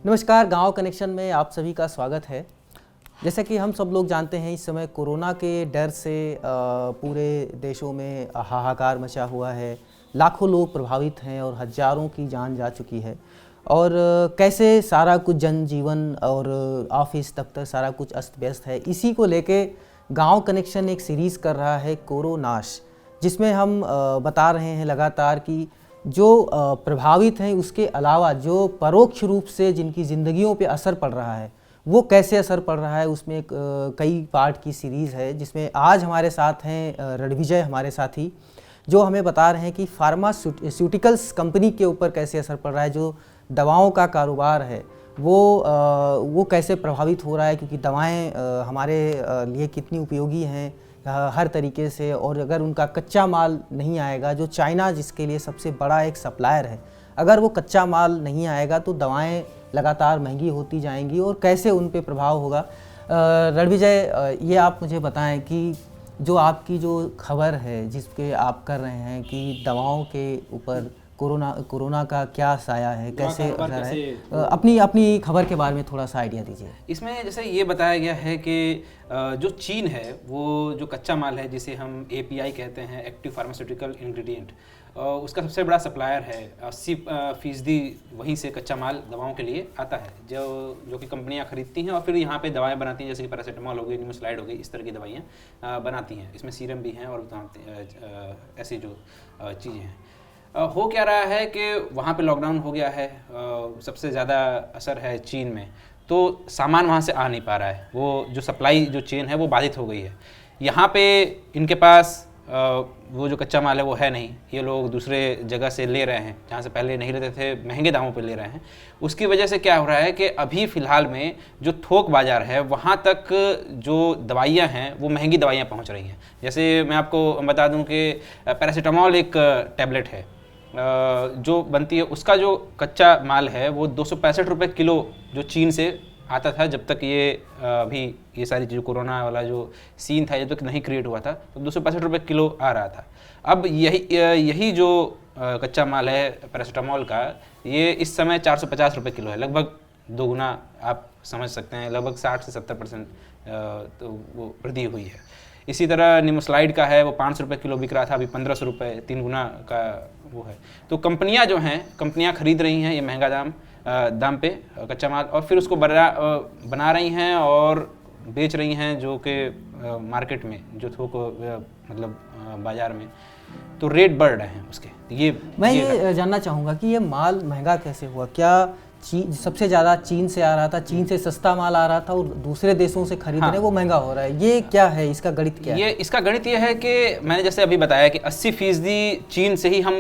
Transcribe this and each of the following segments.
नमस्कार, गांव कनेक्शन में आप सभी का स्वागत है। जैसा कि हम सब लोग जानते हैं, इस समय कोरोना के डर से पूरे देशों में हाहाकार मचा हुआ है। लाखों लोग प्रभावित हैं और हजारों की जान जा चुकी है। और कैसे सारा कुछ जनजीवन और ऑफिस दफ्तर सारा कुछ अस्त व्यस्त है। इसी को लेके गांव कनेक्शन एक सीरीज़ कर रहा है कोरोनाश, जिसमें हम बता रहे हैं लगातार कि जो प्रभावित हैं उसके अलावा जो परोक्ष रूप से जिनकी ज़िंदगियों पे असर पड़ रहा है वो कैसे असर पड़ रहा है। उसमें एक कई पार्ट की सीरीज़ है, जिसमें आज हमारे साथ हैं रणविजय, हमारे साथी, जो हमें बता रहे हैं कि फार्मास्यूटिकल्स कंपनी के ऊपर कैसे असर पड़ रहा है। जो दवाओं का कारोबार है वो कैसे प्रभावित हो रहा है, क्योंकि दवाएं हमारे लिए कितनी उपयोगी हैं हर तरीके से। और अगर उनका कच्चा माल नहीं आएगा, जो चाइना जिसके लिए सबसे बड़ा एक सप्लायर है, अगर वो कच्चा माल नहीं आएगा तो दवाएं लगातार महंगी होती जाएंगी और कैसे उन पे प्रभाव होगा। रणविजय, ये आप मुझे बताएं कि जो आपकी जो खबर है जिसके आप कर रहे हैं कि दवाओं के ऊपर कोरोना का क्या साया है, कैसे असर है, अपनी खबर के बारे में थोड़ा सा आइडिया दीजिए। इसमें जैसे ये बताया गया है कि जो चीन है वो जो कच्चा माल है जिसे हम API कहते हैं, एक्टिव फार्मास्यूटिकल इंग्रेडिएंट, उसका सबसे बड़ा सप्लायर है। 80% वहीं से कच्चा माल दवाओं के लिए आता है, जो कि कंपनियां खरीदती हैं और फिर यहाँ पे दवाएं बनाती हैं, जैसे कि पैरासीटामोल हो गई, निमोस्लाइड हो गई, इस तरह की दवाइयाँ बनाती हैं। इसमें सीरम भी हैं और ऐसी जो चीज़ें हैं। हो क्या रहा है कि वहाँ पे लॉकडाउन हो गया है, सबसे ज़्यादा असर है चीन में, तो सामान वहाँ से आ नहीं पा रहा है। वो जो सप्लाई जो चेन है वो बाधित हो गई है। यहाँ पे इनके पास वो जो कच्चा माल है वो है नहीं, ये लोग दूसरे जगह से ले रहे हैं, जहाँ से पहले नहीं लेते थे, महंगे दामों पे ले रहे हैं। उसकी वजह से क्या हो रहा है कि अभी फ़िलहाल में जो थोक बाज़ार है वहाँ तक जो दवाइयाँ हैं वो महंगी दवाइयाँ पहुँच रही हैं। जैसे मैं आपको बता दूँ कि पैरासीटामॉल एक टैबलेट है जो बनती है, उसका जो कच्चा माल है वो 265 रुपये किलो जो चीन से आता था। जब तक ये अभी ये सारी जो कोरोना वाला जो सीन था, जब तक नहीं क्रिएट हुआ था, तो 265 रुपये किलो आ रहा था। अब यही जो कच्चा माल है पैरासीटामॉल का, ये इस समय 450 रुपये किलो है, लगभग दोगुना आप समझ सकते हैं, लगभग 60 से 70% तो वो वृद्धि हुई है। इसी तरह निमोस्लाइड का है, वो 500 रुपये किलो बिक रहा था, अभी 1500 रुपये, 3 गुना का वो है। तो कंपनियां जो हैं, कंपनियां खरीद रही हैं ये महंगा दाम पे कच्चा माल, और फिर उसको बना रही हैं और बेच रही हैं, जो कि मार्केट में जो थोक मतलब बाज़ार में तो रेट बढ़ रहे हैं उसके। मैं ये जानना चाहूँगा कि ये माल महंगा कैसे हुआ। क्या सबसे ज़्यादा चीन से आ रहा था, चीन से सस्ता माल आ रहा था और दूसरे देशों से खरीदने वो महंगा हो रहा है, ये क्या है, इसका गणित क्या है? इसका गणित ये है कि मैंने जैसे अभी बताया कि 80% चीन से ही हम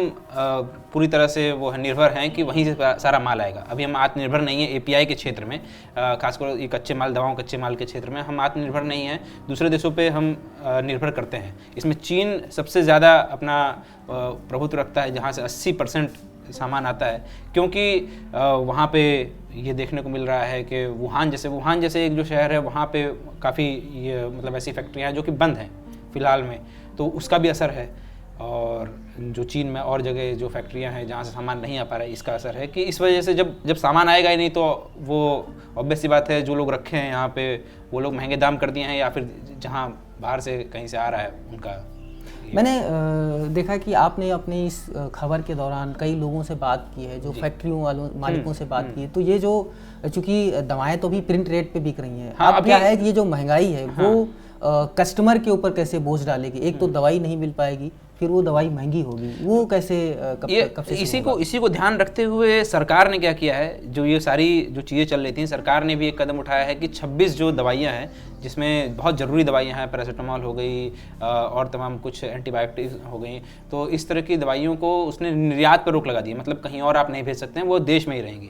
पूरी तरह से वो निर्भर हैं कि वहीं से सारा माल आएगा। अभी हम आत्मनिर्भर नहीं है API के क्षेत्र में, खासकर ये कच्चे माल के क्षेत्र में हम आत्मनिर्भर नहीं हैं, दूसरे देशों पे हम निर्भर करते हैं। इसमें चीन सबसे ज़्यादा अपना प्रभुत्व रखता है, जहाँ से 80% सामान आता है, क्योंकि वहाँ पे ये देखने को मिल रहा है कि वुहान जैसे एक जो शहर है, वहाँ पे काफ़ी ये मतलब ऐसी फैक्ट्रियाँ हैं जो कि बंद हैं फ़िलहाल में, तो उसका भी असर है। और जो चीन में और जगह जो फैक्ट्रियाँ हैं जहाँ से सामान नहीं आ पा रहा है, इसका असर है कि इस वजह से जब सामान आएगा ही नहीं तो वो ऑब्वियस सी बात है, जो लोग रखे हैं यहाँ पे वो लोग महंगे दाम कर दिए हैं, या फिर जहाँ बाहर से कहीं से आ रहा है उनका। मैंने देखा कि आपने अपनी इस खबर के दौरान कई लोगों से बात की है, जो फैक्ट्रियों वालों मालिकों से बात की है। तो ये जो चूंकि दवाएं तो भी प्रिंट रेट पे बिक रही हैं, अब क्या है कि ये जो महंगाई है वो कस्टमर के ऊपर कैसे बोझ डालेगी। एक तो दवाई नहीं मिल पाएगी, फिर वो दवाई महंगी होगी, वो कैसे कब से इसी को ध्यान रखते हुए सरकार ने क्या किया है, जो ये सारी जो चीज़ें चल रही थी, सरकार ने भी एक कदम उठाया है कि 26 जो दवाइयाँ हैं, जिसमें बहुत ज़रूरी दवाइयाँ हैं, पैरासीटामॉल हो गई और तमाम कुछ एंटीबायोटिक्स हो गई, तो इस तरह की दवाइयों को उसने निर्यात पर रोक लगा दी, मतलब कहीं और आप नहीं भेज सकते हैं, वो देश में ही रहेंगी।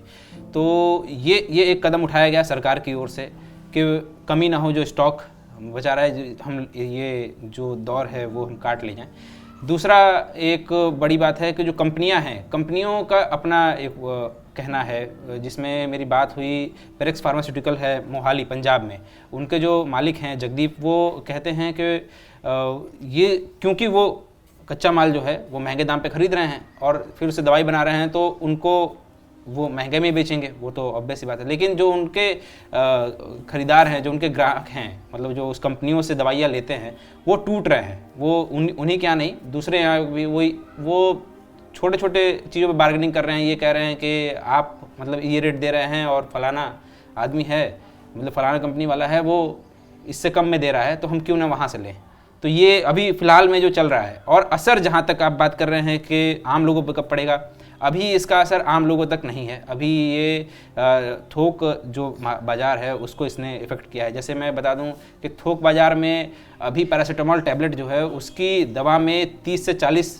तो ये एक कदम उठाया गया सरकार की ओर से कि कमी ना हो, जो स्टॉक बचा रहा है, हम ये जो दौर है वो हम काट ले जाएँ। दूसरा एक बड़ी बात है कि जो कंपनियां हैं, कंपनियों का अपना एक कहना है, जिसमें मेरी बात हुई, पेरेक्स फार्मास्यूटिकल है मोहाली पंजाब में, उनके जो मालिक हैं जगदीप, वो कहते हैं कि ये क्योंकि वो कच्चा माल जो है वो महंगे दाम पे खरीद रहे हैं और फिर उससे दवाई बना रहे हैं, तो उनको वो महंगे में बेचेंगे, वो तो ऑब्वियस सी बात है। लेकिन जो उनके खरीदार हैं, जो उनके ग्राहक हैं, मतलब जो उस कंपनियों से दवाइयाँ लेते हैं, वो टूट रहे हैं। वो उन्हीं क्या नहीं, दूसरे यहाँ भी वो छोटे छोटे चीज़ों पे बार्गेनिंग कर रहे हैं। ये कह रहे हैं कि आप मतलब ये रेट दे रहे हैं और फलाना आदमी है, मतलब फलाना कंपनी वाला है, वो इससे कम में दे रहा है, तो हम क्यों ना वहाँ से लें। तो ये अभी फ़िलहाल में जो चल रहा है। और असर जहाँ तक आप बात कर रहे हैं कि आम लोगों पर कब पड़ेगा, अभी इसका असर आम लोगों तक नहीं है। अभी ये थोक जो बाज़ार है उसको इसने इफ़ेक्ट किया है। जैसे मैं बता दूं कि थोक बाज़ार में अभी पैरासीटामोल टैबलेट जो है उसकी दवा में 30 से 40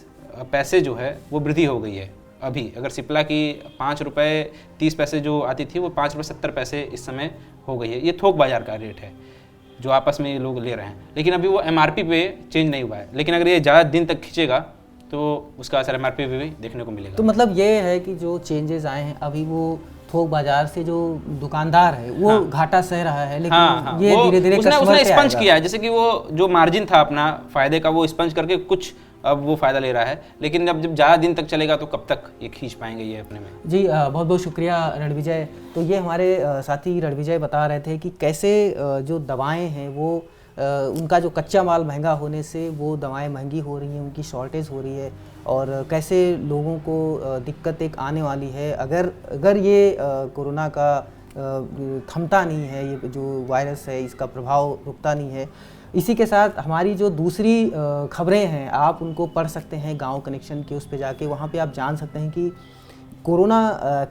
पैसे जो है वो वृद्धि हो गई है। अभी अगर सिप्ला की 5 रुपये 30 पैसे जो आती थी, वो 5 रुपये 70 पैसे इस समय हो गई है। ये थोक बाज़ार का रेट है जो आपस में ये लोग ले रहे हैं। लेकिन अभी वो MRP पे चेंज नहीं हुआ है। लेकिन अगर ये ज़्यादा दिन तक खींचेगा तो उसका असर MRP पे भी देखने को मिलेगा। तो मतलब ये है कि जो चेंजेस आए हैं, अभी वो थोक बाजार से जो दुकानदार है वो घाटा सह रहा है, लेकिन ये धीरे धीरे उसने स्पंज किया है। जैसे कि वो जो मार्जिन था अपना फायदे का, वो स्पंज करके कुछ अब वो फ़ायदा ले रहा है। लेकिन अब जब ज़्यादा दिन तक चलेगा तो कब तक ये खींच पाएंगे ये अपने में। जी बहुत बहुत शुक्रिया रणविजय। तो ये हमारे साथी रणविजय बता रहे थे कि कैसे जो दवाएं हैं वो उनका जो कच्चा माल महंगा होने से वो दवाएं महंगी हो रही हैं, उनकी शॉर्टेज हो रही है, और कैसे लोगों को दिक्कत एक आने वाली है अगर ये कोरोना का थमता नहीं है, ये जो वायरस है इसका प्रभाव रुकता नहीं है। इसी के साथ हमारी जो दूसरी खबरें हैं आप उनको पढ़ सकते हैं गांव कनेक्शन के उस पे जाके। वहाँ पे आप जान सकते हैं कि कोरोना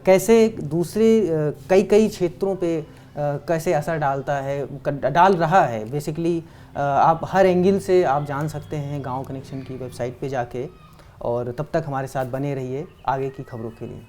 कैसे दूसरे कई क्षेत्रों पे कैसे असर डाल रहा है। बेसिकली आप हर एंगल से आप जान सकते हैं गांव कनेक्शन की वेबसाइट पे जाके। और तब तक हमारे साथ बने रहिए आगे की खबरों के लिए।